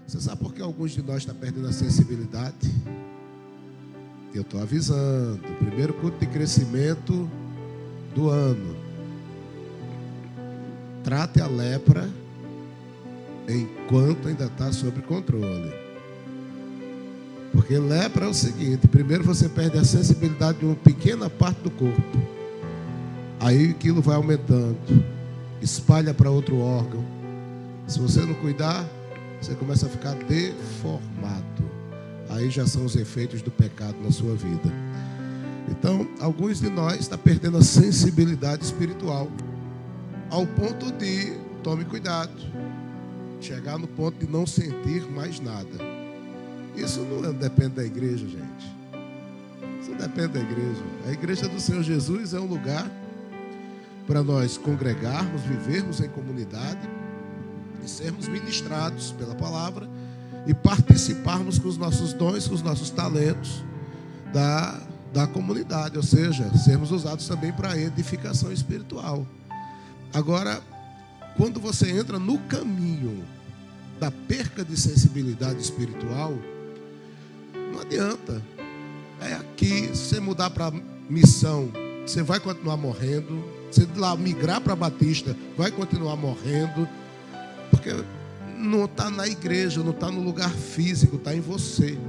Você sabe por que alguns de nós estão perdendo a sensibilidade? Eu estou avisando. Primeiro culto de crescimento do ano. Trate a lepra enquanto ainda está sob controle. Porque lepra é o seguinte: primeiro você perde a sensibilidade de uma pequena parte do corpo. Aí aquilo vai aumentando, espalha para outro órgão. Se você não cuidar, você começa a ficar deformado. Aí já são os efeitos do pecado na sua vida. Então, alguns de nós estão perdendo a sensibilidade espiritual, ao ponto de, tome cuidado, chegar no ponto de não sentir mais nada. Isso não depende da igreja, gente. Isso não depende da igreja. A igreja do Senhor Jesus é um lugar para nós congregarmos, vivermos em comunidade e sermos ministrados pela palavra e participarmos com os nossos dons, com os nossos talentos da comunidade, ou seja, sermos usados também para edificação espiritual. Agora, quando você entra no caminho da perca de sensibilidade espiritual, não adianta. É aqui, se você mudar para missão, você vai continuar morrendo. Se lá migrar para Batista, vai continuar morrendo. Porque não está na igreja, não está no lugar físico, está em você.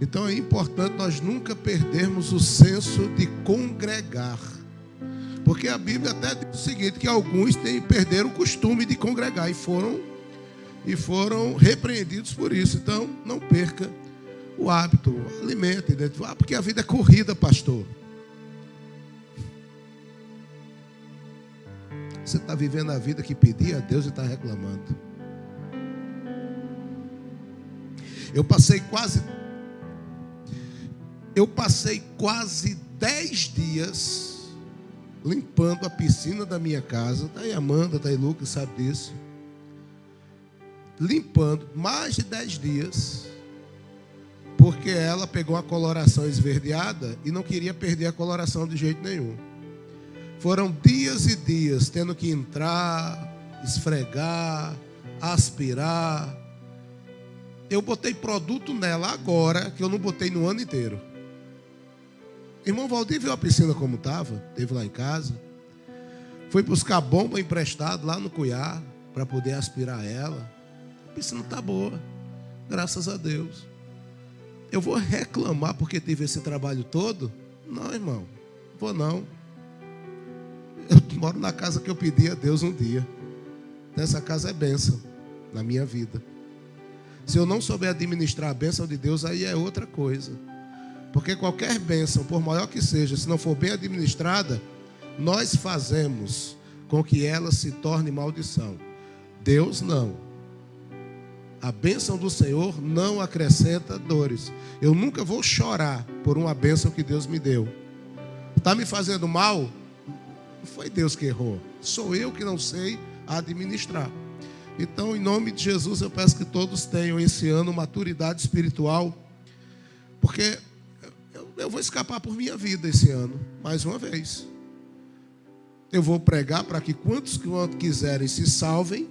Então é importante nós nunca perdermos o senso de congregar. Porque a Bíblia até diz o seguinte, que alguns perderam o costume de congregar e foram repreendidos por isso. Então não perca o hábito, alimente. Porque a vida é corrida, pastor. Você está vivendo a vida que pedia a Deus e está reclamando. Eu passei quase 10 dias limpando a piscina da minha casa. Está aí Amanda, está aí Lucas, sabe disso. Limpando mais de 10 dias. Porque ela pegou a coloração esverdeada e não queria perder a coloração de jeito nenhum. Foram dias e dias tendo que entrar, esfregar, aspirar. Eu botei produto nela agora, que eu não botei no ano inteiro. Irmão Valdir viu a piscina como estava, esteve lá em casa. Fui buscar bomba emprestada lá no Cuiá, para poder aspirar ela. A piscina está boa, graças a Deus. Eu vou reclamar porque tive esse trabalho todo? Não, irmão, vou não. Eu moro na casa que eu pedi a Deus um dia. Essa casa é bênção na minha vida. Se eu não souber administrar a bênção de Deus, aí é outra coisa. Porque qualquer bênção, por maior que seja, se não for bem administrada, nós fazemos com que ela se torne maldição. Deus não. A bênção do Senhor não acrescenta dores. Eu nunca vou chorar por uma bênção que Deus me deu. Está me fazendo mal? Não foi Deus que errou. Sou eu que não sei administrar. Então, em nome de Jesus, eu peço que todos tenham esse ano maturidade espiritual. Porque eu vou escapar por minha vida esse ano, mais uma vez. Eu vou pregar para que quantos quiserem se salvem,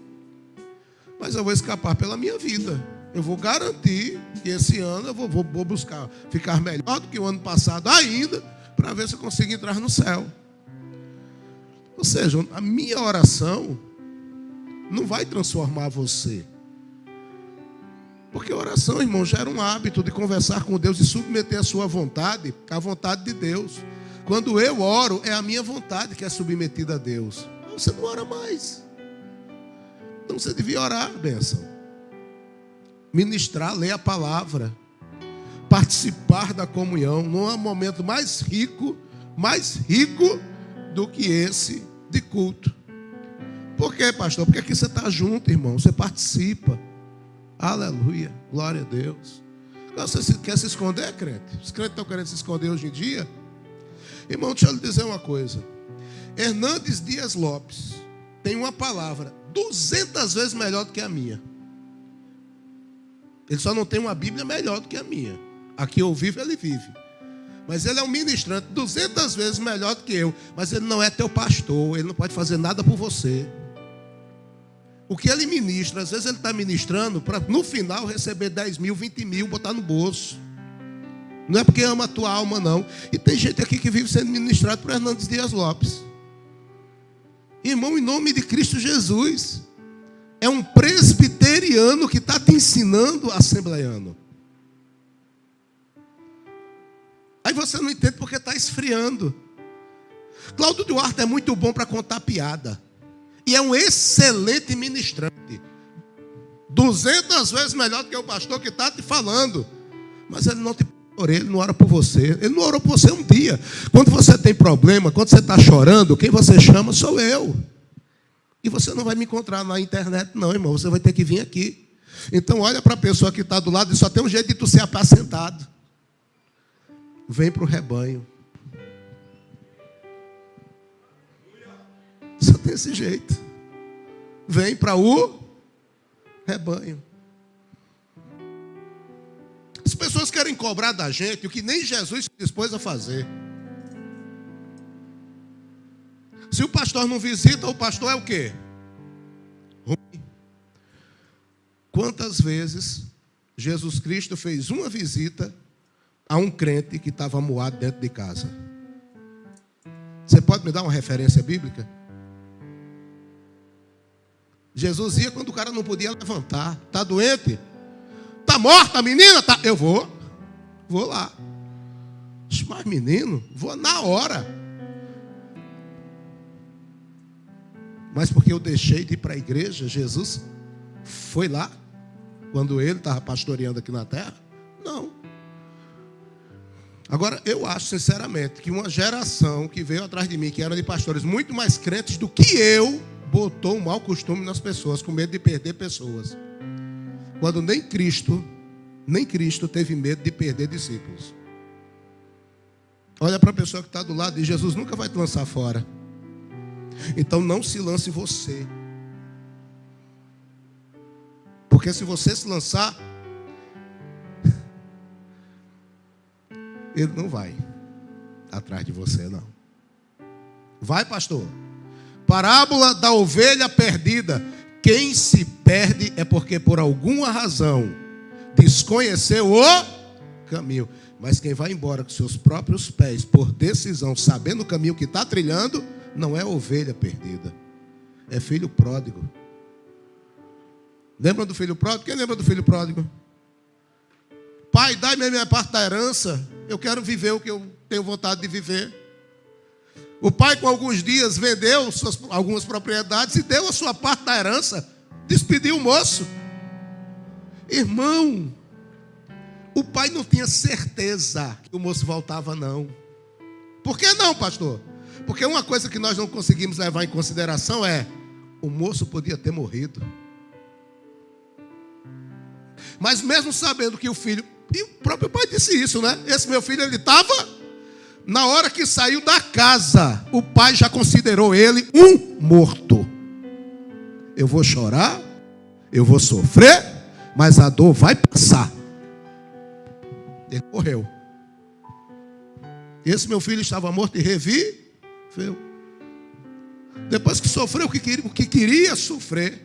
mas eu vou escapar pela minha vida. Eu vou garantir que esse ano eu vou buscar ficar melhor do que o ano passado ainda, para ver se eu consigo entrar no céu. Ou seja, a minha oração não vai transformar você. Porque a oração, irmão, gera um hábito de conversar com Deus e submeter a sua vontade à vontade de Deus. Quando eu oro, é a minha vontade que é submetida a Deus. Você não ora mais. Então você devia orar, bênção. Ministrar, ler a palavra. Participar da comunhão. Não há momento mais rico do que esse de culto. Por quê, pastor? Porque aqui você está junto, irmão. Você participa. Aleluia. Glória a Deus. Você quer se esconder, crente? Os crentes estão querendo se esconder hoje em dia. Irmão, deixa eu lhe dizer uma coisa. Hernandes Dias Lopes tem uma palavra 200 vezes melhor do que a minha. Ele só não tem uma Bíblia melhor do que a minha. Aqui eu vivo, ele vive. Mas ele é um ministrante 200 vezes melhor do que eu. Mas ele não é teu pastor. Ele não pode fazer nada por você. O que ele ministra, às vezes ele está ministrando para no final receber 10 mil, 20 mil, botar no bolso. Não é porque ama a tua alma, não. E tem gente aqui que vive sendo ministrado por Hernandes Dias Lopes. Irmão, em nome de Cristo Jesus, é um presbiteriano que está te ensinando assembleiano. Aí você não entende porque está esfriando. Cláudio Duarte é muito bom para contar piada. E é um excelente ministrante. 200 vezes melhor do que o pastor que está te falando. Mas ele não te orelha, ele não ora por você. Ele não orou por você um dia. Quando você tem problema, quando você está chorando, quem você chama sou eu. E você não vai me encontrar na internet, não, irmão. Você vai ter que vir aqui. Então olha para a pessoa que está do lado e só tem um jeito de tu ser apacentado. Vem para o rebanho. Só tem esse jeito. Vem para o rebanho. As pessoas querem cobrar da gente o que nem Jesus se dispôs a fazer. Se o pastor não visita, o pastor é o quê? Ruim. Quantas vezes Jesus Cristo fez uma visita a um crente que estava amuado dentro de casa? Você pode me dar uma referência bíblica? Jesus ia quando o cara não podia levantar. Está doente? Está morta a menina? Tá. Eu vou lá. Mas menino, vou na hora. Mas porque eu deixei de ir para a igreja, Jesus foi lá quando ele estava pastoreando aqui na terra? Não. Agora, eu acho sinceramente que uma geração que veio atrás de mim, que era de pastores muito mais crentes do que eu, botou um mau costume nas pessoas, com medo de perder pessoas. Quando nem Cristo teve medo de perder discípulos. Olha para a pessoa que está do lado e Jesus nunca vai te lançar fora. Então não se lance você. Porque se você se lançar, ele não vai atrás de você, não. Vai, pastor. Parábola da ovelha perdida. Quem se perde é porque por alguma razão desconheceu o caminho. Mas quem vai embora com seus próprios pés, por decisão, sabendo o caminho que está trilhando, não é ovelha perdida. É filho pródigo. Lembra do filho pródigo? Quem lembra do filho pródigo? Pai, dai-me a minha parte da herança. Eu quero viver o que eu tenho vontade de viver. O pai, com alguns dias, vendeu algumas propriedades e deu a sua parte da herança. Despediu o moço. Irmão, o pai não tinha certeza que o moço voltava, não. Por que não, pastor? Porque uma coisa que nós não conseguimos levar em consideração é: o moço podia ter morrido. Mas mesmo sabendo que o filho... E o próprio pai disse isso, né? Esse meu filho, ele estava... Na hora que saiu da casa, o pai já considerou ele um morto. Eu vou chorar, eu vou sofrer, mas a dor vai passar. Ele morreu. Esse meu filho estava morto e reviveu. Depois que sofreu o que queria sofrer,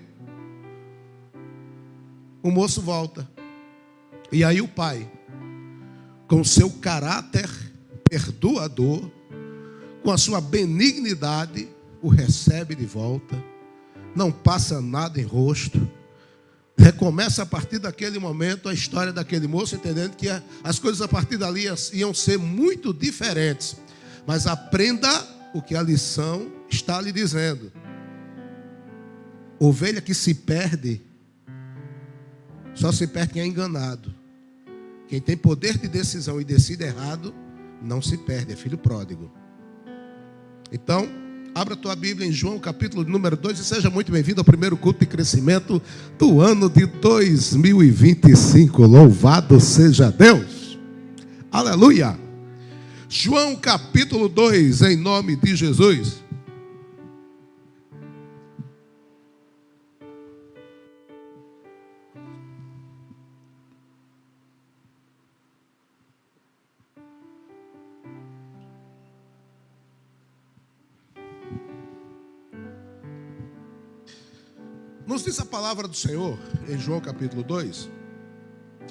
o moço volta. E aí o pai, com seu caráter perdoador, com a sua benignidade, o recebe de volta, não passa nada em rosto, recomeça a partir daquele momento a história daquele moço, entendendo que as coisas a partir dali iam ser muito diferentes. Mas aprenda o que a lição está lhe dizendo. Ovelha que se perde, só se perde quem é enganado. Quem tem poder de decisão e decide errado, não se perde, é filho pródigo. Então, abra a tua Bíblia em João, capítulo número 2, e seja muito bem-vindo ao primeiro culto de crescimento do ano de 2025. Louvado seja Deus. Aleluia. João, capítulo 2, em nome de Jesus. Nos diz a palavra do Senhor, em João capítulo 2,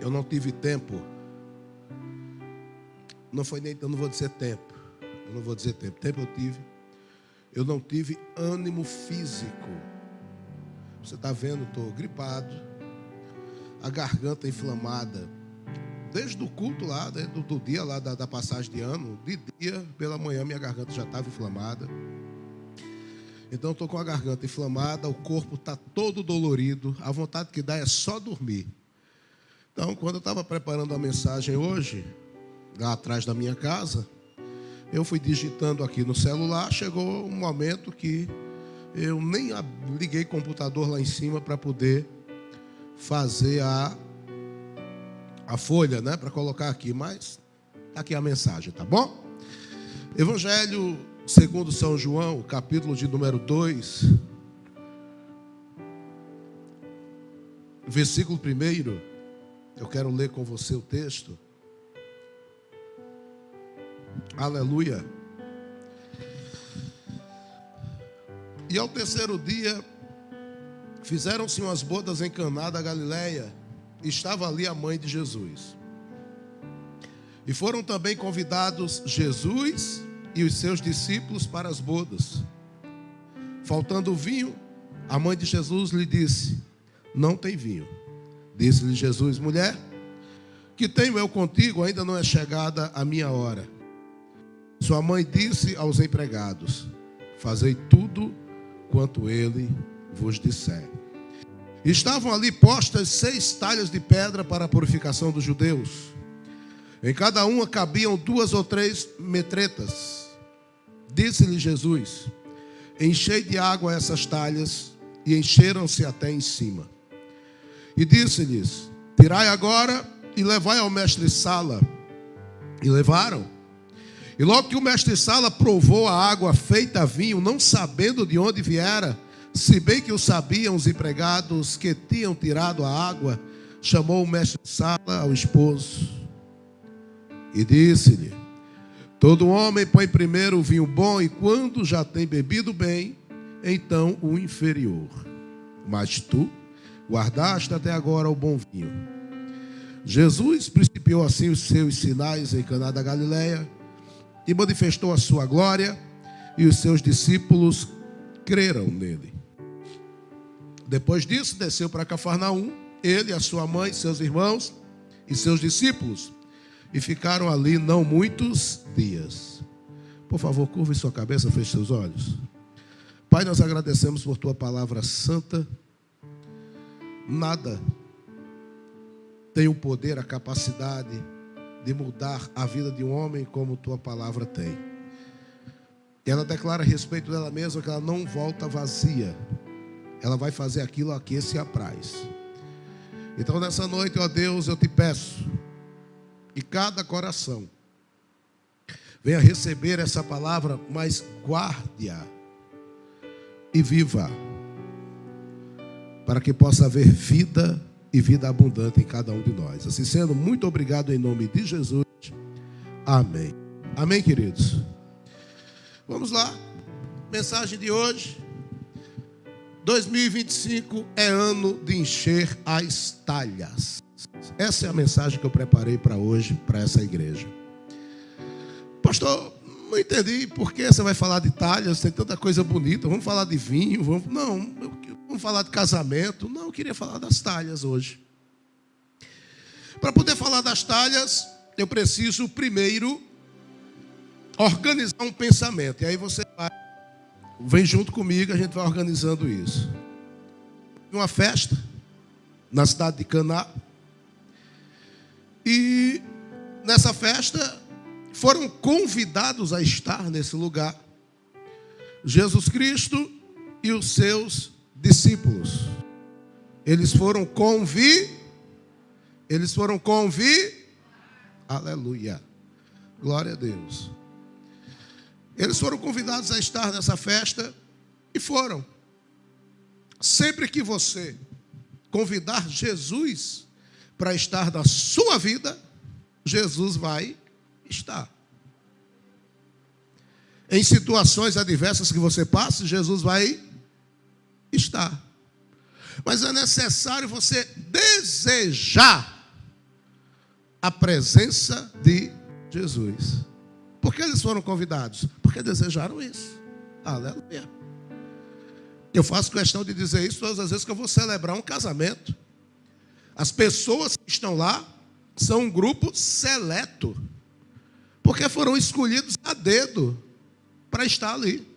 eu não tive tempo, eu não vou dizer tempo, tempo eu não tive ânimo físico. Você está vendo, estou gripado, a garganta inflamada, desde o culto lá, do dia lá da passagem de ano, de dia, pela manhã minha garganta já estava inflamada. Então estou com a garganta inflamada, o corpo está todo dolorido, a vontade que dá é só dormir. Então, quando eu estava preparando a mensagem hoje, lá atrás da minha casa, eu fui digitando aqui no celular, chegou um momento que eu nem liguei o computador lá em cima para poder fazer a folha, né, para colocar aqui, mas está aqui a mensagem, tá bom? Evangelho segundo São João, capítulo de número 2, versículo 1, eu quero ler com você o texto. Aleluia. E ao terceiro dia, fizeram-se umas bodas em Caná da Galileia, e estava ali a mãe de Jesus. E foram também convidados Jesus e os seus discípulos para as bodas. Faltando vinho, a mãe de Jesus lhe disse: não tem vinho. Disse-lhe Jesus: mulher, que tenho eu contigo, ainda não é chegada a minha hora. Sua mãe disse aos empregados: fazei tudo quanto ele vos disser. Estavam ali postas 6 talhas de pedra para a purificação dos judeus. Em cada uma cabiam 2 ou 3 metretas. Disse-lhe Jesus: enchei de água essas talhas, e encheram-se até em cima. E disse-lhes: tirai agora e levai ao mestre-sala. E levaram. E logo que o mestre-sala provou a água feita vinho, não sabendo de onde viera, se bem que o sabiam os empregados que tinham tirado a água, chamou o mestre-sala ao esposo e disse-lhe: todo homem põe primeiro o vinho bom, e quando já tem bebido bem, então o inferior. Mas tu guardaste até agora o bom vinho. Jesus principiou assim os seus sinais em Caná da Galileia e manifestou a sua glória, e os seus discípulos creram nele. Depois disso, desceu para Cafarnaum, ele, a sua mãe, seus irmãos e seus discípulos, e ficaram ali não muitos dias. Por favor, curve sua cabeça, feche seus olhos. Pai, nós agradecemos por tua palavra santa. Nada tem o poder, a capacidade de mudar a vida de um homem como tua palavra tem. Ela declara a respeito dela mesma que ela não volta vazia. Ela vai fazer aquilo a que se apraz. Então nessa noite, ó Deus, eu te peço que cada coração venha receber essa palavra, mas guarde-a e viva, para que possa haver vida e vida abundante em cada um de nós. Assim sendo, muito obrigado em nome de Jesus. Amém. Amém, queridos. Vamos lá. Mensagem de hoje. 2025 é ano de encher as talhas. Essa é a mensagem que eu preparei para hoje, para essa igreja. Pastor, não entendi por que você vai falar de talhas, tem tanta coisa bonita. Vamos falar de vinho, vamos falar de casamento. Não, eu queria falar das talhas hoje. Para poder falar das talhas, eu preciso primeiro organizar um pensamento. E aí você vem junto comigo, a gente vai organizando isso. Uma festa na cidade de Caná. E nessa festa foram convidados a estar nesse lugar Jesus Cristo e os seus discípulos. Eles foram aleluia, glória a Deus. Eles foram convidados a estar nessa festa e foram. Sempre que você convidar Jesus para estar na sua vida, Jesus vai estar. Em situações adversas que você passe, Jesus vai estar. Mas é necessário você desejar a presença de Jesus. Por que eles foram convidados? Porque desejaram isso. Aleluia. Eu faço questão de dizer isso todas as vezes que eu vou celebrar um casamento. As pessoas que estão lá são um grupo seleto, porque foram escolhidos a dedo para estar ali.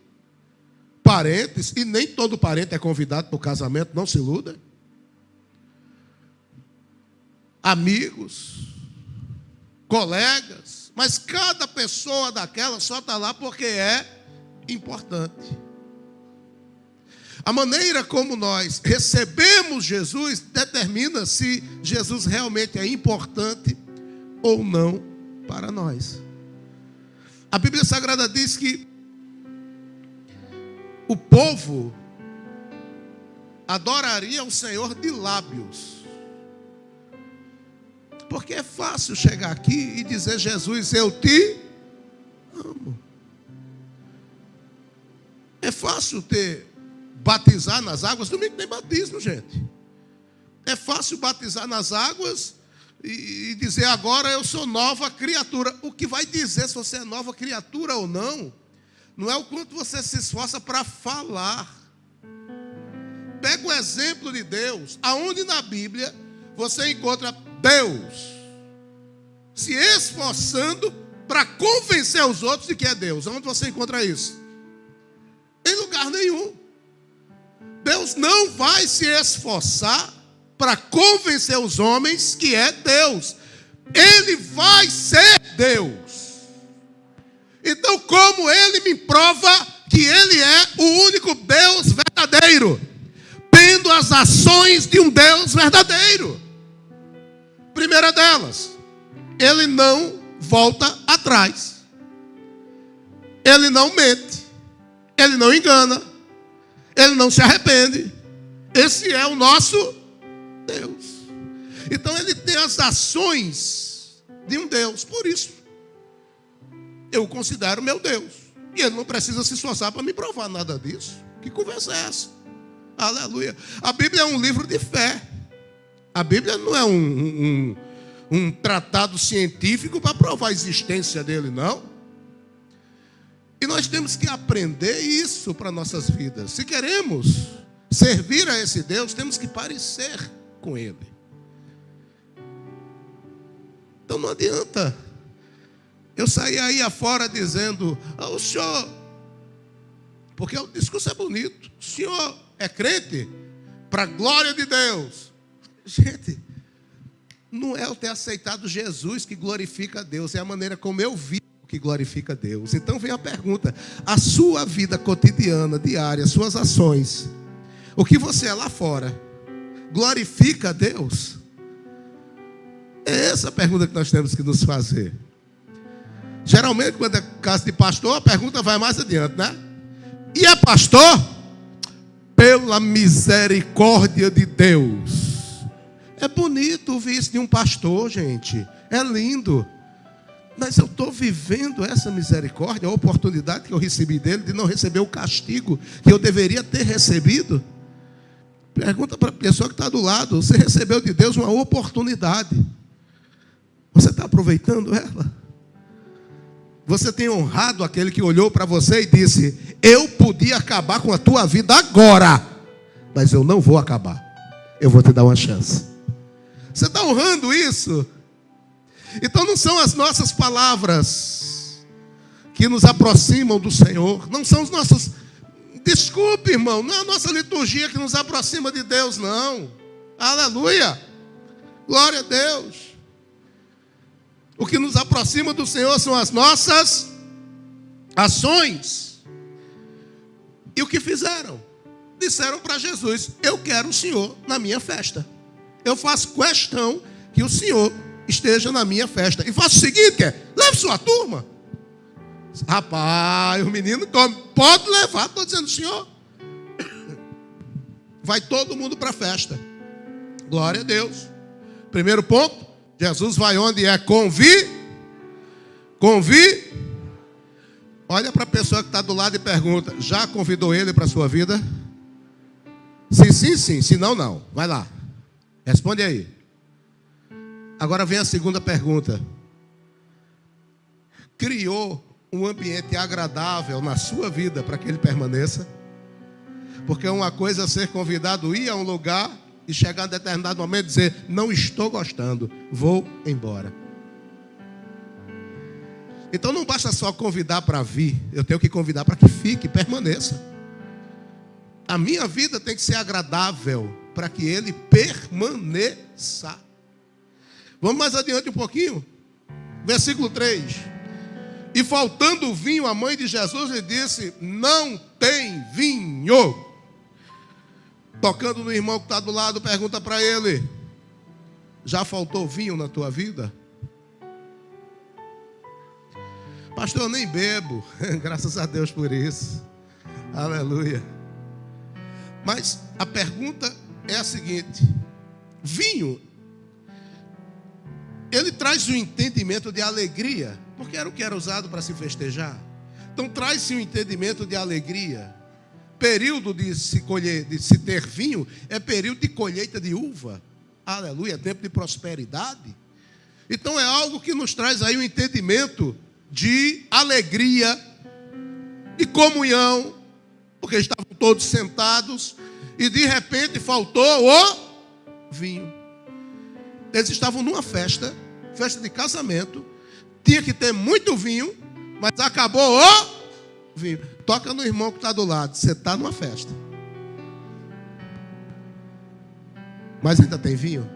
Parentes, e nem todo parente é convidado para o casamento, não se iluda. Amigos, colegas, mas cada pessoa daquela só está lá porque é importante. A maneira como nós recebemos Jesus determina se Jesus realmente é importante ou não para nós. A Bíblia Sagrada diz que o povo adoraria o Senhor de lábios. Porque é fácil chegar aqui e dizer: Jesus, eu te amo. É fácil batizar nas águas. Domingo tem batismo, gente. É fácil batizar nas águas e dizer: agora eu sou nova criatura. O que vai dizer se você é nova criatura ou não é o quanto você se esforça para falar. Pega o exemplo de Deus. Aonde na Bíblia você encontra Deus se esforçando para convencer os outros de que é Deus? Onde você encontra isso? Em lugar nenhum. Deus não vai se esforçar para convencer os homens que é Deus. Ele vai ser Deus. Então, como Ele me prova que Ele é o único Deus verdadeiro? Tendo as ações de um Deus verdadeiro. Primeira delas, Ele não volta atrás. Ele não mente. Ele não engana. Ele não se arrepende. Esse é o nosso Deus. Então Ele tem as ações de um Deus. Por isso eu o considero meu Deus. E Ele não precisa se esforçar para me provar nada disso. Que conversa é essa? Aleluia. A Bíblia é um livro de fé. A Bíblia não é um tratado científico para provar a existência dele, não. E nós temos que aprender isso para nossas vidas. Se queremos servir a esse Deus, temos que parecer com Ele. Então não adianta eu sair aí afora dizendo: o senhor, porque o discurso é bonito, o senhor é crente para a glória de Deus. Gente, não é eu ter aceitado Jesus que glorifica a Deus, é a maneira como eu vivo que glorifica a Deus. Então vem a pergunta: a sua vida cotidiana, diária, suas ações, o que você é lá fora, glorifica a Deus? É essa a pergunta que nós temos que nos fazer. Geralmente, quando é caso de pastor, a pergunta vai mais adiante, né? E é pastor? Pela misericórdia de Deus. É bonito ouvir isso de um pastor, gente. É lindo. Mas eu estou vivendo essa misericórdia, a oportunidade que eu recebi dele de não receber o castigo que eu deveria ter recebido. Pergunta para a pessoa que está do lado: você recebeu de Deus uma oportunidade. Você está aproveitando ela? Você tem honrado aquele que olhou para você e disse: eu podia acabar com a tua vida agora, mas eu não vou acabar. Eu vou te dar uma chance. Você está honrando isso? Então não são as nossas palavras que nos aproximam do Senhor. Não são os nossos... Desculpe, irmão, não é a nossa liturgia que nos aproxima de Deus, não. Aleluia. Glória a Deus. O que nos aproxima do Senhor são as nossas ações. E o que fizeram? Disseram para Jesus: eu quero o Senhor na minha festa. Eu faço questão que o Senhor esteja na minha festa. E faço o seguinte: leve sua turma. Rapaz, o menino pode levar. Estou dizendo: Senhor, vai todo mundo para a festa. Glória a Deus. Primeiro ponto: Jesus vai onde é Olha para a pessoa que está do lado e pergunta: já convidou ele para a sua vida? Se sim, sim. Se não, não. Vai lá. Responde aí. Agora vem a segunda pergunta. Criou um ambiente agradável na sua vida para que ele permaneça? Porque uma coisa é ser convidado a ir a um lugar e chegar em determinado momento e dizer: não estou gostando, vou embora. Então não basta só convidar para vir, eu tenho que convidar para que fique, permaneça. A minha vida tem que ser agradável para que ele permaneça. Vamos mais adiante um pouquinho. Versículo 3. E faltando o vinho, a mãe de Jesus lhe disse: não tem vinho. Tocando no irmão que está do lado, pergunta para ele: já faltou vinho na tua vida? Pastor, eu nem bebo. Graças a Deus por isso. Aleluia. Mas a pergunta é a seguinte: vinho, ele traz um entendimento de alegria, porque era o que era usado para se festejar. Então traz-se um entendimento de alegria. Período de se colher, de se ter vinho, é período de colheita de uva. Aleluia, tempo de prosperidade. Então é algo que nos traz aí um entendimento de alegria, de comunhão, porque estavam todos sentados e de repente faltou o vinho. Eles estavam numa festa de casamento, tinha que ter muito vinho, mas acabou o vinho. Toca no irmão que está do lado: você está numa festa, mas ainda tem vinho?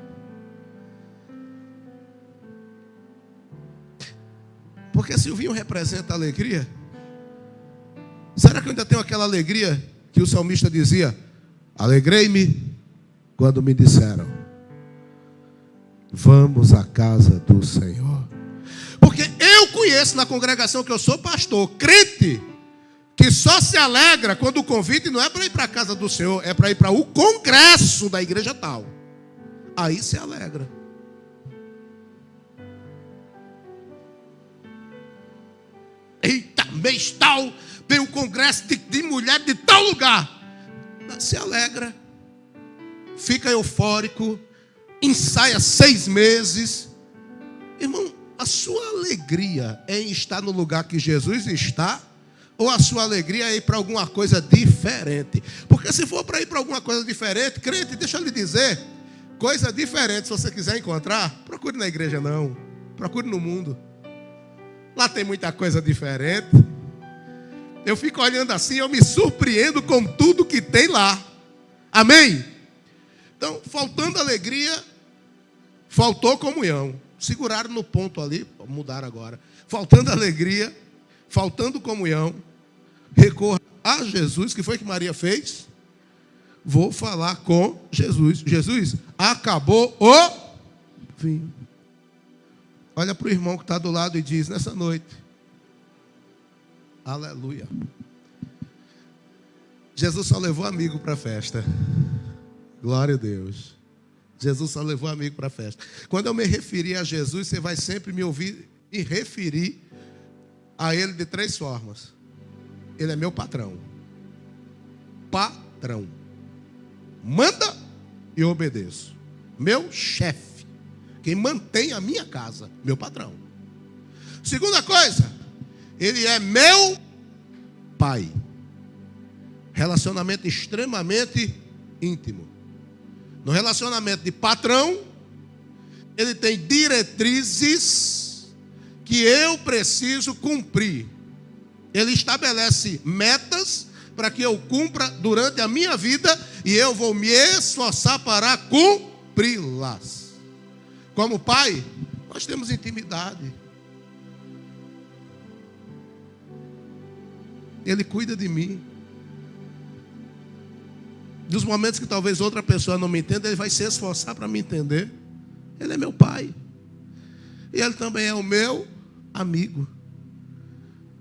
Porque se o vinho representa alegria, será que eu ainda tenho aquela alegria que o salmista dizia: alegrei-me quando me disseram, vamos à casa do Senhor? Porque eu conheço na congregação que eu sou pastor, crente, que só se alegra quando o convite não é para ir para a casa do Senhor, é para ir para o congresso da igreja tal. Aí se alegra. Eita, mês tal, tem um congresso de mulher de tal lugar. Se alegra, fica eufórico, ensaia 6 meses. Irmão, a sua alegria é em estar no lugar que Jesus está, ou a sua alegria é ir para alguma coisa diferente? Porque se for para ir para alguma coisa diferente, crente, deixa eu lhe dizer, coisa diferente, se você quiser encontrar, procure na igreja não, procure no mundo. Lá tem muita coisa diferente. Eu fico olhando assim, eu me surpreendo com tudo que tem lá. Amém? Então, faltando alegria, faltou comunhão. Seguraram no ponto ali, vamos mudar agora. Faltando alegria, faltando comunhão, recorra a Jesus. Que foi que Maria fez? Vou falar com Jesus. Jesus, acabou o vinho. Olha para o irmão que está do lado e diz: nessa noite, aleluia, Jesus só levou amigo para a festa. Glória a Deus. Jesus só levou amigo para a festa. Quando eu me referir a Jesus, você vai sempre me ouvir me referir a Ele de 3 formas. Ele é meu patrão. Patrão. Manda e eu obedeço. Meu chefe. Quem mantém a minha casa, meu patrão. Segunda coisa, Ele é meu pai. Relacionamento extremamente íntimo. No relacionamento de patrão, Ele tem diretrizes que eu preciso cumprir. Ele estabelece metas para que eu cumpra durante a minha vida e eu vou me esforçar para cumpri-las. Como pai, nós temos intimidade. Ele cuida de mim. Nos momentos que talvez outra pessoa não me entenda, Ele vai se esforçar para me entender. Ele é meu pai. E Ele também é o meu amigo.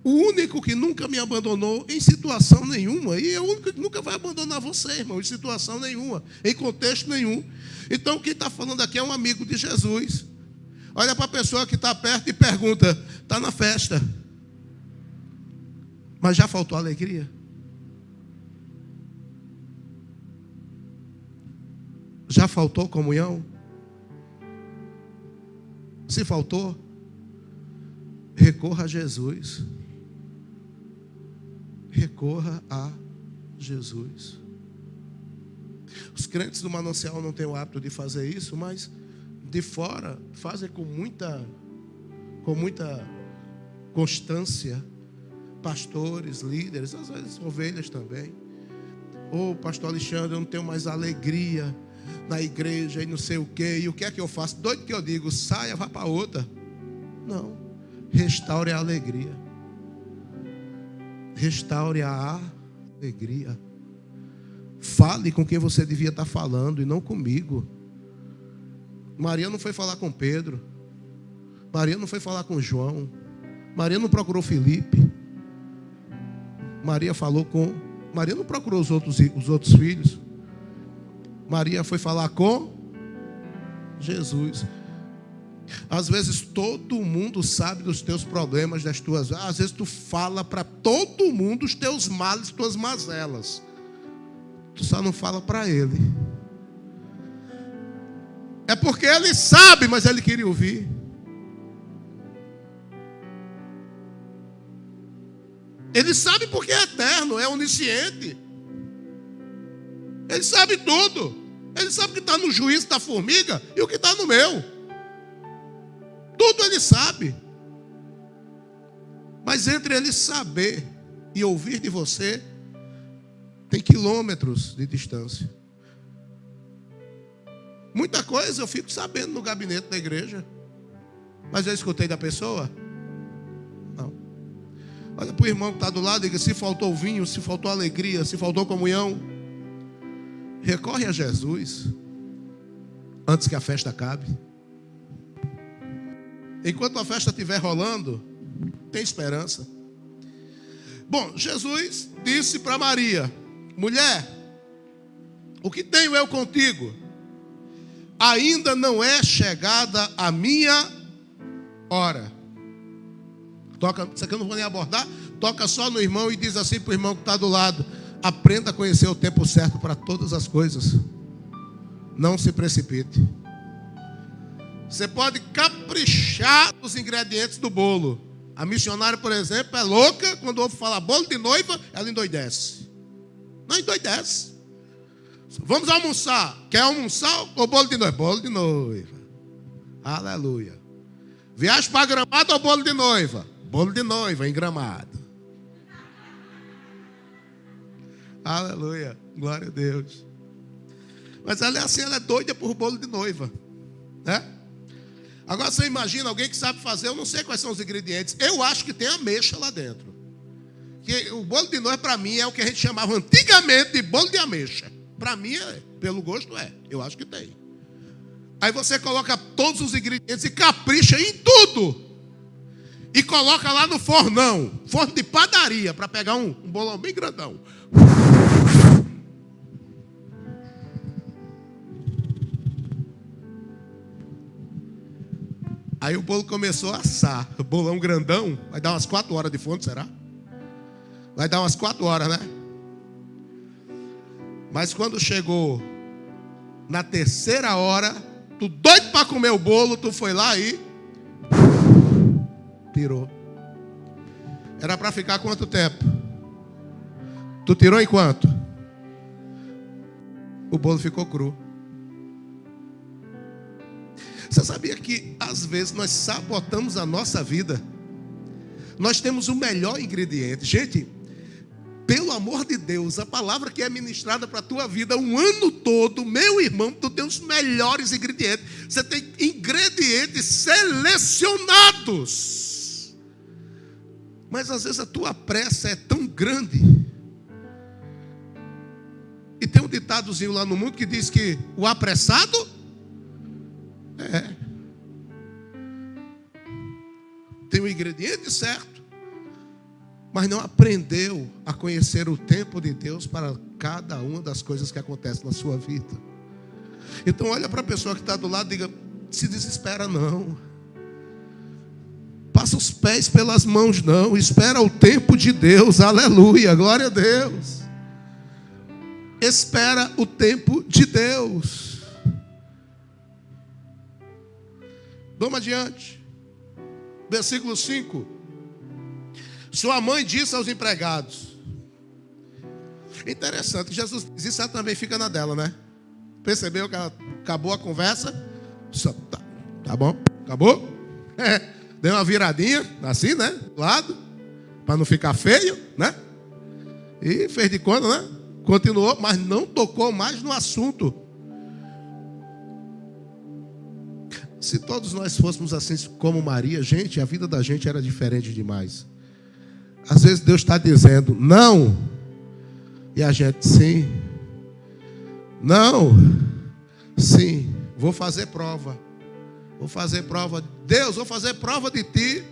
O único que nunca me abandonou em situação nenhuma. E é o único que nunca vai abandonar você, irmão, em situação nenhuma, em contexto nenhum. Então quem está falando aqui é um amigo de Jesus. Olha para a pessoa que está perto e pergunta: está na festa, mas já faltou alegria? Já faltou comunhão? Se faltou, recorra a Jesus. Recorra a Jesus. Os crentes do Manancial não têm o hábito de fazer isso, mas de fora fazem com muita constância. Pastores, líderes, às vezes ovelhas também. Pastor Alexandre, eu não tenho mais alegria na igreja e não sei o quê. E o que é que eu faço? Doido que eu digo, saia, vá para outra. Não. Restaure a alegria. Restaure a alegria. Fale com quem você devia estar falando e não comigo. Maria não foi falar com Pedro. Maria não foi falar com João. Maria não procurou Filipe. Maria não procurou os outros filhos. Maria foi falar com Jesus. Às vezes todo mundo sabe dos teus problemas, das tuas. Às vezes tu fala para todo mundo os teus males, tuas mazelas. Tu só não fala para ele. É porque ele sabe, mas ele queria ouvir. Ele sabe porque é eterno, é onisciente. Ele sabe tudo. Ele sabe o que está no juízo da formiga e o que está no meu. Tudo ele sabe. Mas entre ele saber e ouvir de você, tem quilômetros de distância. Muita coisa eu fico sabendo no gabinete da igreja. Mas eu escutei da pessoa? Não. Olha para o irmão que está do lado e diga: se faltou vinho, se faltou alegria, se faltou comunhão, recorre a Jesus antes que a festa acabe. Enquanto a festa estiver rolando, tem esperança. Bom, Jesus disse para Maria: mulher, o que tenho eu contigo? Ainda não é chegada a minha hora. Toca, isso aqui eu não vou nem abordar. Toca só no irmão e diz assim para o irmão que está do lado: aprenda a conhecer o tempo certo para todas as coisas. Não se precipite. Você pode caprichar nos ingredientes do bolo. A missionária, por exemplo, é louca. Quando ouve falar bolo de noiva, ela endoidece. Não endoidece. Vamos almoçar. Quer almoçar ou bolo de noiva? Bolo de noiva. Aleluia. Viagem para Gramado ou bolo de noiva? Bolo de noiva em Gramado. Aleluia. Glória a Deus. Mas ela é assim, ela é doida por bolo de noiva, né? Agora você imagina alguém que sabe fazer, eu não sei quais são os ingredientes. Eu acho que tem ameixa lá dentro. Que o bolo de noiva para mim é o que a gente chamava antigamente de bolo de ameixa. Para mim, pelo gosto é. Eu acho que tem. Aí você coloca todos os ingredientes e capricha em tudo. E coloca lá no fornão. Forno de padaria, para pegar um bolão bem grandão. Aí o bolo começou a assar. O bolão grandão. Vai dar umas 4 horas de forno, será? Vai dar umas 4 horas, né? Mas quando chegou na 3ª hora, tu doido para comer o bolo, tu foi lá e tirou. Era para ficar quanto tempo? Tu tirou em quanto? O bolo ficou cru. Você sabia que às vezes nós sabotamos a nossa vida? Nós temos o melhor ingrediente. Gente, pelo amor de Deus, a palavra que é ministrada para a tua vida um ano todo, meu irmão, tu tem os melhores ingredientes. Você tem ingredientes selecionados. Mas às vezes a tua pressa é tão grande. E tem um ditadozinho lá no mundo que diz que o apressado tem o ingrediente certo, mas não aprendeu a conhecer o tempo de Deus para cada uma das coisas que acontecem na sua vida. Então olha para a pessoa que está do lado e diga: se desespera não. Passa os pés pelas mãos não. Espera o tempo de Deus. Aleluia, glória a Deus. Espera o tempo de Deus. Vamos adiante. Versículo 5. Sua mãe disse aos empregados. Interessante, Jesus diz isso, ela também fica na dela, né? Percebeu que ela acabou a conversa? Tá bom, acabou? Deu uma viradinha, assim, né? Do lado, para não ficar feio, né? E fez de conta, né? Continuou, mas não tocou mais no assunto. Se todos nós fôssemos assim como Maria, gente, a vida da gente era diferente demais. Às vezes Deus está dizendo, não. E a gente, sim. Não. Sim. Vou fazer prova. Vou fazer prova. Deus, vou fazer prova de ti.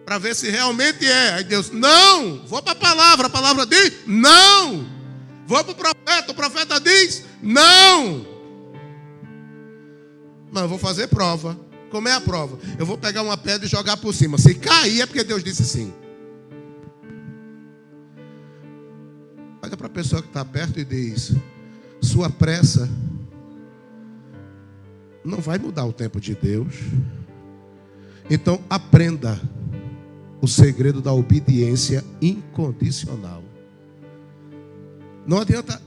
Para ver se realmente é. Aí Deus, não. Vou para a palavra diz, não. Vou para o profeta diz, não. Mas eu vou fazer prova. Como é a prova? Eu vou pegar uma pedra e jogar por cima. Se cair é porque Deus disse sim. Olha para a pessoa que está perto e diz, sua pressa não vai mudar o tempo de Deus. Então aprenda o segredo da obediência incondicional. Não adianta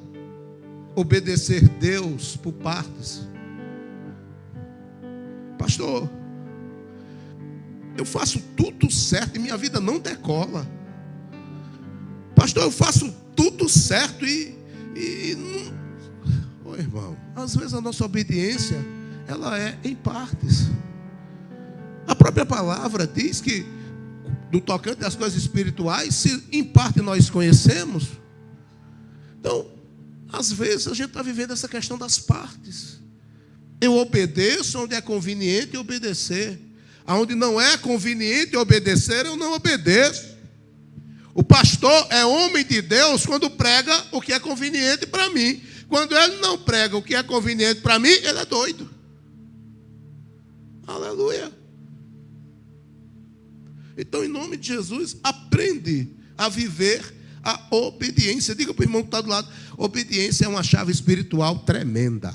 obedecer Deus por partes. Pastor, eu faço tudo certo e minha vida não decola. Pastor, eu faço tudo certo e não... Ô irmão, às vezes a nossa obediência, ela é em partes. A própria palavra diz que, no tocante às coisas espirituais, se em parte nós conhecemos, então, às vezes a gente está vivendo essa questão das partes. Eu obedeço onde é conveniente obedecer. Aonde não é conveniente obedecer, eu não obedeço. O pastor é homem de Deus quando prega o que é conveniente para mim. Quando ele não prega o que é conveniente para mim, ele é doido. Aleluia. Então, em nome de Jesus, aprende a viver a obediência. Diga para o irmão que está do lado, obediência é uma chave espiritual tremenda.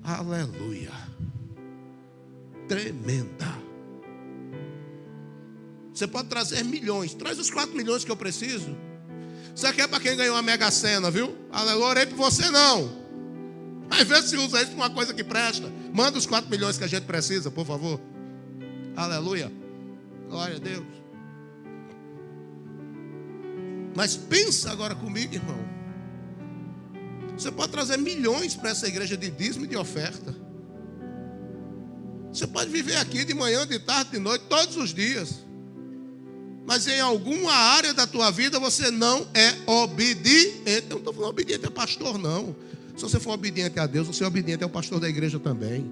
Aleluia. Tremenda. Você pode trazer milhões. Traz os 4 milhões que eu preciso. Isso aqui é para quem ganhou a Mega Sena, viu? Aleluia, orei por você não. Às vezes se usa isso para uma coisa que presta. Manda os 4 milhões que a gente precisa, por favor. Aleluia. Glória a Deus. Mas pensa agora comigo, irmão. Você pode trazer milhões para essa igreja de dízimo e de oferta. Você pode viver aqui de manhã, de tarde, de noite, todos os dias. Mas em alguma área da tua vida você não é obediente. Eu não estou falando obediente a pastor, não. Se você for obediente a Deus, você é obediente ao pastor da igreja também.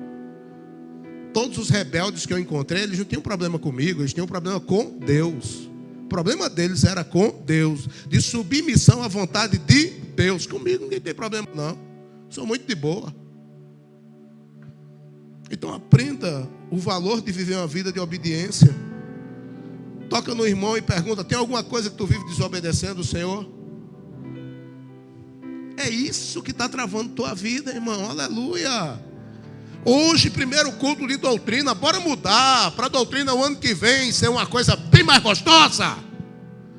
Todos os rebeldes que eu encontrei, eles não tinham problema comigo, eles tinham problema com Deus. O problema deles era com Deus, de submissão à vontade de Deus. Comigo ninguém tem problema, não. Sou muito de boa. Então aprenda o valor de viver uma vida de obediência. Toca no irmão e pergunta, tem alguma coisa que tu vive desobedecendo o Senhor? É isso que está travando tua vida, irmão. Aleluia. Hoje, primeiro culto de doutrina. Bora mudar para a doutrina o ano que vem ser uma coisa bem mais gostosa.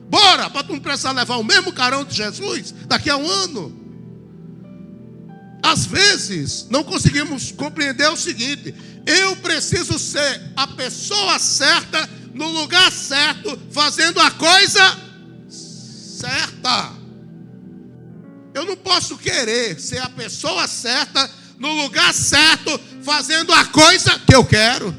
Bora, para tu não precisar levar o mesmo carão de Jesus daqui a um ano. Às vezes, não conseguimos compreender o seguinte: eu preciso ser a pessoa certa, no lugar certo, fazendo a coisa certa. Eu não posso querer ser a pessoa certa, no lugar certo, fazendo a coisa que eu quero.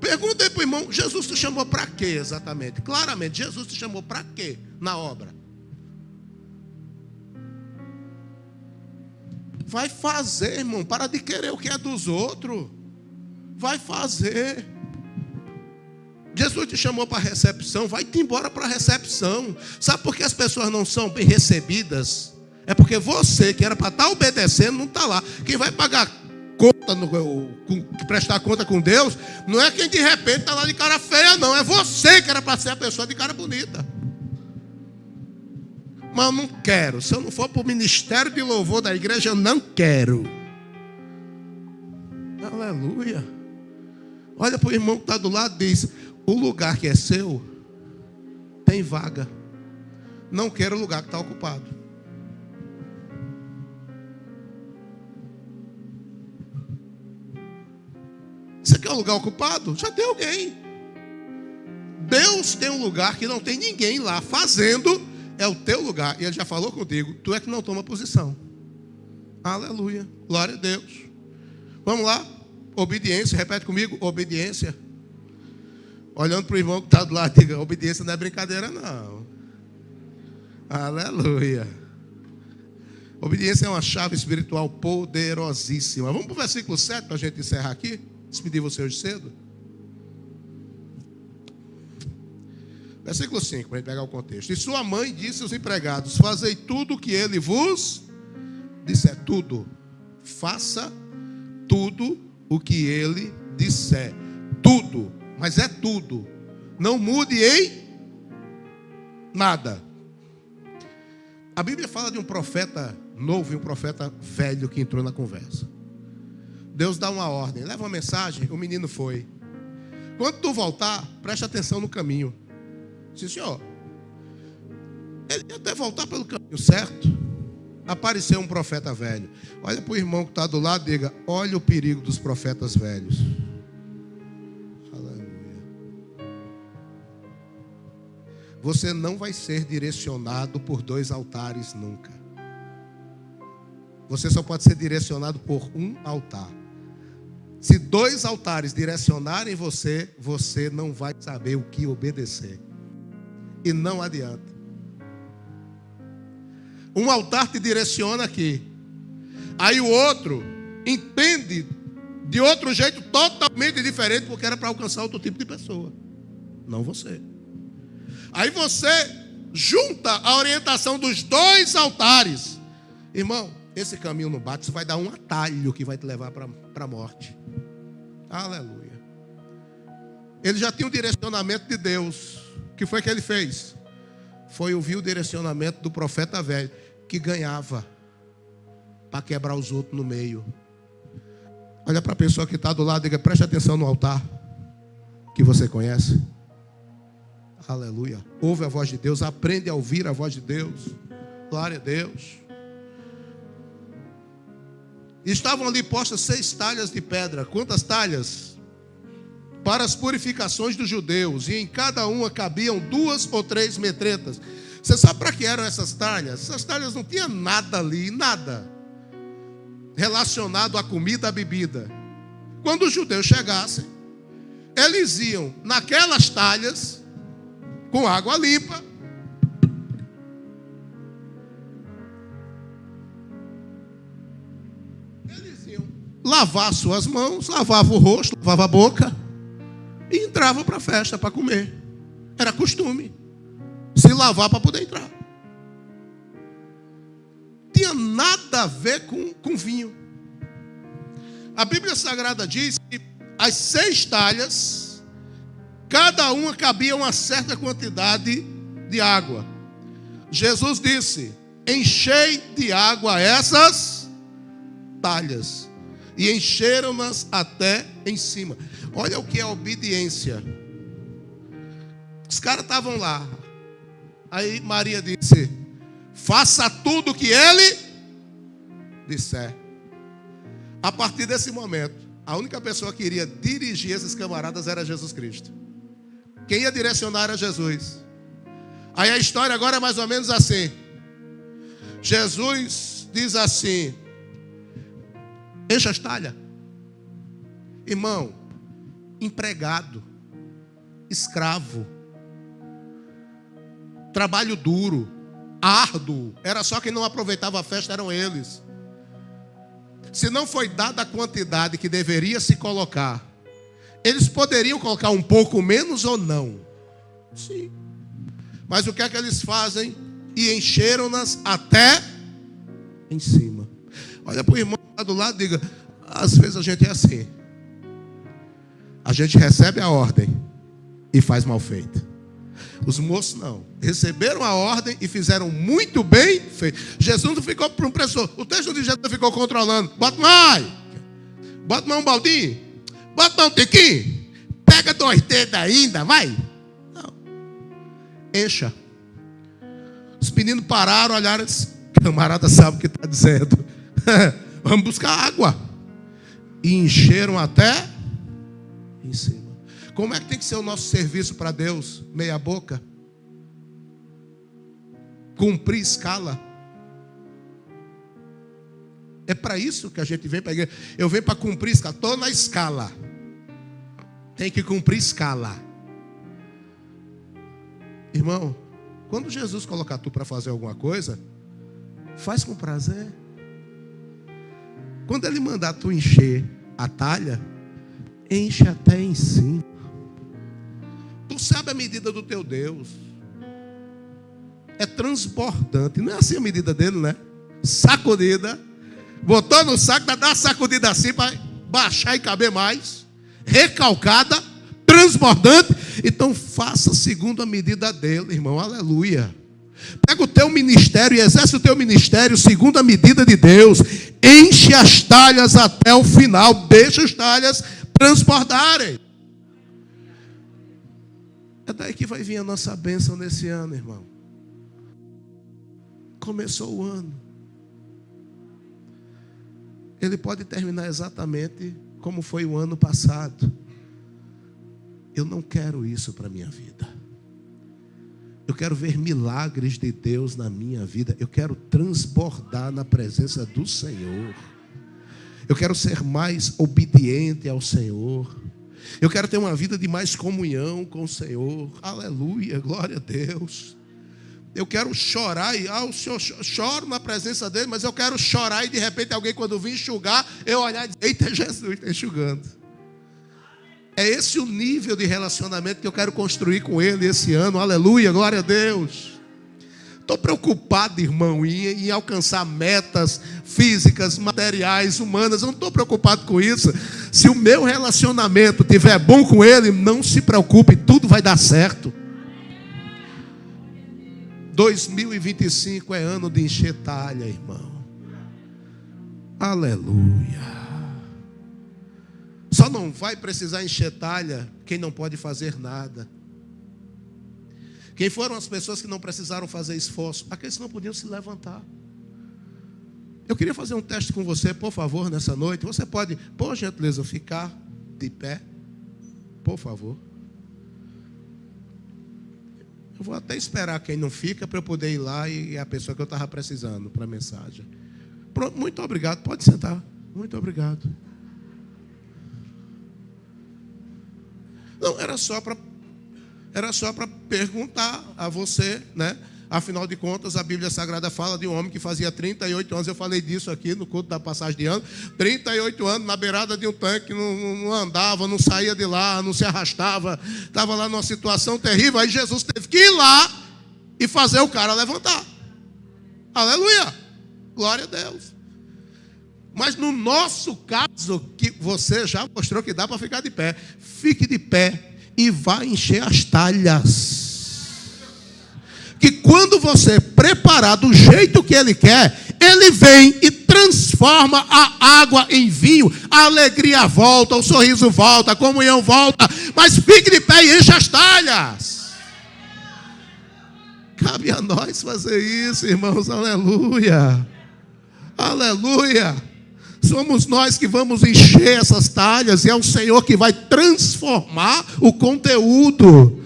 Pergunta aí para o irmão, Jesus te chamou para quê exatamente? Claramente, Jesus te chamou para quê na obra? Vai fazer, irmão. Para de querer o que é dos outros. Vai fazer. Jesus te chamou para a recepção. Vai-te embora para a recepção. Sabe por que as pessoas não são bem recebidas? É porque você, que era para estar obedecendo, não está lá. Quem vai pagar conta, prestar conta com Deus, não é quem de repente está lá de cara feia, não. É você que era para ser a pessoa de cara bonita. Mas eu não quero. Se eu não for para o ministério de louvor da igreja, eu não quero. Aleluia. Olha para o irmão que está do lado e diz: o lugar que é seu tem vaga. Não quero o lugar que está ocupado. Você quer um lugar ocupado? Já tem alguém. Deus tem um lugar que não tem ninguém lá fazendo. É o teu lugar. E Ele já falou contigo. Tu é que não toma posição. Aleluia. Glória a Deus. Vamos lá. Obediência. Repete comigo. Obediência. Olhando para o irmão que está do lado, diga: obediência não é brincadeira, não. Aleluia. Obediência é uma chave espiritual poderosíssima. Vamos para o versículo 7 para a gente encerrar aqui. Despedir você hoje cedo. Versículo 5, para a gente pegar o contexto. E sua mãe disse aos empregados: fazei tudo o que ele vos disser. Tudo. Faça tudo o que ele disser. Tudo. Mas é tudo. Não mude em nada. A Bíblia fala de um profeta novo e um profeta velho que entrou na conversa. Deus dá uma ordem, leva uma mensagem, o menino foi. Quando tu voltar, preste atenção no caminho. Sim, senhor. Ele ia até voltar pelo caminho certo. Apareceu um profeta velho. Olha para o irmão que está do lado e diga: olha o perigo dos profetas velhos. Aleluia. Você não vai ser direcionado por 2 altares nunca. Você só pode ser direcionado por um altar. Se 2 altares direcionarem você, você não vai saber o que obedecer. E não adianta. Um altar te direciona aqui. Aí o outro entende de outro jeito totalmente diferente, porque era para alcançar outro tipo de pessoa. Não você. Aí você junta a orientação dos 2 altares. Irmão, esse caminho não bate, isso vai dar um atalho que vai te levar para a morte. Aleluia. Ele já tinha um direcionamento de Deus. O que foi que ele fez? Foi ouvir o direcionamento do profeta velho, que ganhava para quebrar os outros no meio. Olha para a pessoa que está do lado e diga: preste atenção no altar que você conhece. Aleluia. Ouve a voz de Deus, aprende a ouvir a voz de Deus. Glória a Deus. Estavam ali postas 6 talhas de pedra. Quantas talhas? Para as purificações dos judeus. E em cada uma cabiam 2 ou 3 metretas. Você sabe para que eram essas talhas? Essas talhas não tinham nada ali, nada relacionado à comida, à bebida. Quando os judeus chegassem, eles iam naquelas talhas com água limpa. Lavar suas mãos, lavava o rosto, lavava a boca e entrava para a festa para comer. Era costume se lavar para poder entrar. Tinha nada a ver com vinho. A Bíblia Sagrada diz que as 6 talhas, cada uma cabia uma certa quantidade de água. Jesus disse: enchei de água essas talhas. E encheram-nas até em cima. Olha o que é obediência. Os caras estavam lá. Aí Maria disse: faça tudo o que ele disser. A partir desse momento, a única pessoa que iria dirigir esses camaradas era Jesus Cristo. Quem ia direcionar era Jesus. Aí a história agora é mais ou menos assim. Jesus diz assim: encha as talhas. Irmão, empregado, escravo, trabalho duro, árduo. Era só quem não aproveitava a festa, eram eles. Se não foi dada a quantidade que deveria se colocar, eles poderiam colocar um pouco menos ou não? Sim. Mas o que é que eles fazem? E encheram-nas até em cima. Olha para o irmão do lado e diga: às vezes a gente é assim. A gente recebe a ordem e faz mal feito. Os moços não. Receberam a ordem e fizeram muito bem feito. Jesus não ficou para um pressor. O texto de Jesus ficou controlando. Bota mais um baldinho. Bota mais um tequinho. Pega 2 dedos ainda, vai. Não. Encha. Os meninos pararam, olharam e disseram: camarada sabe o que está dizendo. Vamos buscar água. E encheram até em cima. Como é que tem que ser o nosso serviço para Deus? Meia boca? Cumprir escala? É para isso que a gente vem para a igreja. Eu venho para cumprir escala. Estou na escala. Tem que cumprir escala. Irmão, quando Jesus colocar tu para fazer alguma coisa, faz com prazer. Quando Ele mandar tu encher a talha, enche até em cima. Tu sabe a medida do teu Deus. É transbordante. Não é assim a medida dele, né? Sacudida. Botou no saco, dá uma sacudida assim para baixar e caber mais. Recalcada, transbordante. Então faça segundo a medida dele, irmão. Aleluia. Pega o teu ministério e exerce o teu ministério segundo a medida de Deus. Enche as talhas até o final. Deixa as talhas transbordarem. É daí que vai vir a nossa bênção nesse ano, irmão. Começou o ano. Ele pode terminar exatamente como foi o ano passado. Eu não quero isso para a minha vida. Eu quero ver milagres de Deus na minha vida. Eu quero transbordar na presença do Senhor. Eu quero ser mais obediente ao Senhor. Eu quero ter uma vida de mais comunhão com o Senhor. Aleluia, glória a Deus. Eu quero chorar e o Senhor, choro na presença dele, mas eu quero chorar e de repente alguém, quando vir enxugar, eu olhar e dizer: eita, Jesus está enxugando. É esse o nível de relacionamento que eu quero construir com ele esse ano. Aleluia, glória a Deus. Estou preocupado, irmão, em alcançar metas físicas, materiais, humanas. Eu não estou preocupado com isso. Se o meu relacionamento estiver bom com ele, não se preocupe, tudo vai dar certo. 2025 é ano de encher talha, irmão. Aleluia. Só não vai precisar encher talha quem não pode fazer nada. Quem foram as pessoas que não precisaram fazer esforço? Aqueles que não podiam se levantar. Eu queria fazer um teste com você, por favor, nessa noite. Você pode, por gentileza, ficar de pé? Por favor. Eu vou até esperar quem não fica para eu poder ir lá e é a pessoa que eu estava precisando para a mensagem. Pronto, muito obrigado. Pode sentar. Muito obrigado. Não, era só para perguntar a você, né? Afinal de contas, a Bíblia Sagrada fala de um homem que fazia 38 anos. Eu falei disso aqui no culto da passagem de ano. 38 anos na beirada de um tanque, não andava, não saía de lá, não se arrastava. Estava lá numa situação terrível. Aí Jesus teve que ir lá e fazer o cara levantar. Aleluia! Glória a Deus. Mas no nosso caso, que você já mostrou que dá para ficar de pé. Fique de pé e vá encher as talhas. Que quando você preparar do jeito que Ele quer, Ele vem e transforma a água em vinho. A alegria volta, o sorriso volta, a comunhão volta. Mas fique de pé e enche as talhas. Cabe a nós fazer isso, irmãos. Aleluia. Aleluia. Somos nós que vamos encher essas talhas e é o Senhor que vai transformar o conteúdo.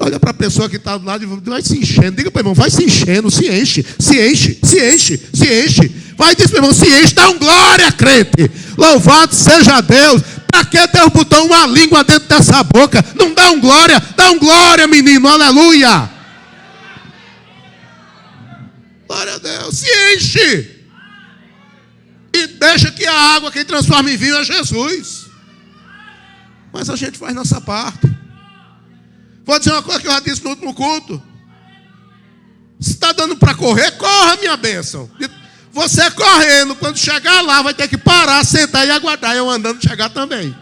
Olha para a pessoa que está do lado e vai se enchendo. Diga para o irmão, vai se enchendo, se enche, se enche, se enche, se enche. Vai dizer para o irmão, se enche, dá um glória, crente. Louvado seja Deus. Para que Deus botou uma língua dentro dessa boca? Não dá um glória, menino, aleluia. Glória a Deus, se enche. E deixa que a água, quem transforma em vinho é Jesus. Mas a gente faz nossa parte. Vou dizer uma coisa que eu já disse no último culto. Se está dando para correr, corra, minha bênção. Você correndo, quando chegar lá, vai ter que parar, sentar e aguardar eu andando chegar também.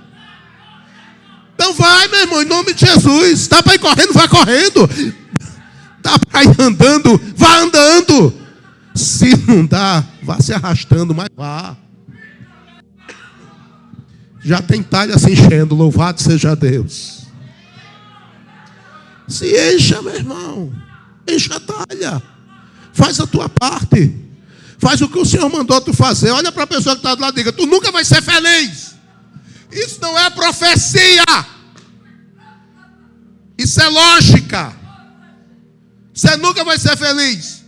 Então vai, meu irmão, em nome de Jesus. Dá para ir correndo, vai correndo. Dá para ir andando, vá andando. Se não dá, vá se arrastando, mas vá. Já tem talha se enchendo, louvado seja Deus. Se encha, meu irmão. Encha a talha. Faz a tua parte. Faz o que o Senhor mandou tu fazer. Olha para a pessoa que está do lado e diga: tu nunca vai ser feliz. Isso não é profecia. Isso é lógica. Você nunca vai ser feliz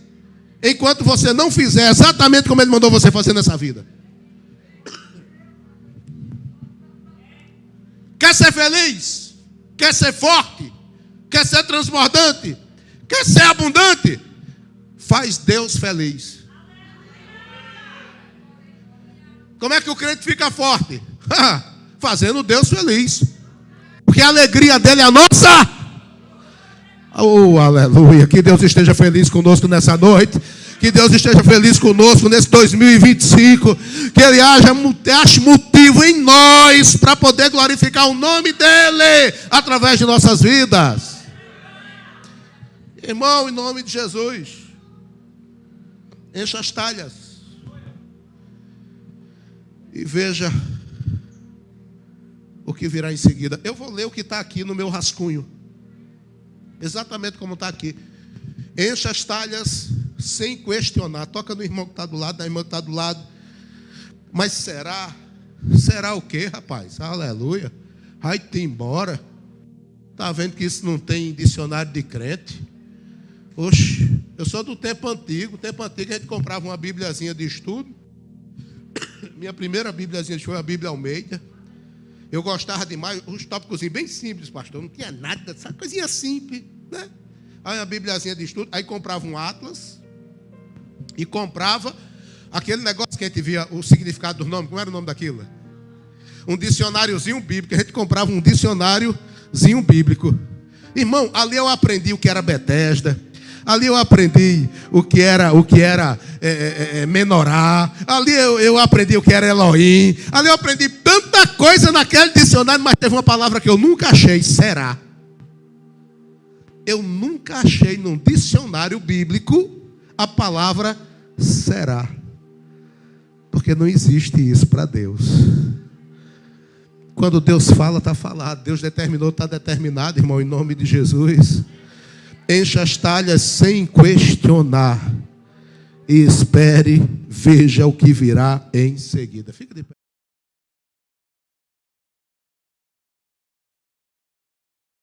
enquanto você não fizer exatamente como Ele mandou você fazer nessa vida. Quer ser feliz? Quer ser forte? Quer ser transbordante? Quer ser abundante? Faz Deus feliz. Como é que o crente fica forte? Fazendo Deus feliz. Porque a alegria dele é a nossa. Oh, aleluia. Que Deus esteja feliz conosco nessa noite. Que Deus esteja feliz conosco nesse 2025. Que Ele ache motivo em nós para poder glorificar o nome dEle através de nossas vidas. Irmão, em nome de Jesus, encha as talhas e veja o que virá em seguida. Eu vou ler o que está aqui no meu rascunho, exatamente como está aqui. Encha as talhas sem questionar. Toca no irmão que está do lado, na irmã que está do lado. Mas será? Será o quê, rapaz? Aleluia. Vai-te embora. Está vendo que isso não tem dicionário de crente? Oxe, eu sou do tempo antigo. Tempo antigo a gente comprava uma bibliazinha de estudo. Minha primeira bibliazinha foi a Bíblia Almeida. Eu gostava demais, uns tópicos bem simples, pastor. Não tinha nada, essa coisinha simples, né? Aí a bibliazinha de estudo, aí comprava um atlas e comprava aquele negócio que a gente via o significado dos nomes. Como era o nome daquilo? Um dicionáriozinho bíblico. A gente comprava um dicionáriozinho bíblico. Irmão, ali eu aprendi o que era Betesda. Ali eu aprendi o que era Menorá. Ali eu aprendi o que era Elohim. Ali eu aprendi tanta coisa naquele dicionário, mas teve uma palavra que eu nunca achei: será. Eu nunca achei num dicionário bíblico a palavra será. Porque não existe isso para Deus. Quando Deus fala, está falado. Deus determinou, está determinado, irmão, em nome de Jesus. Encha as talhas sem questionar. E espere, veja o que virá em seguida. Fica de pé.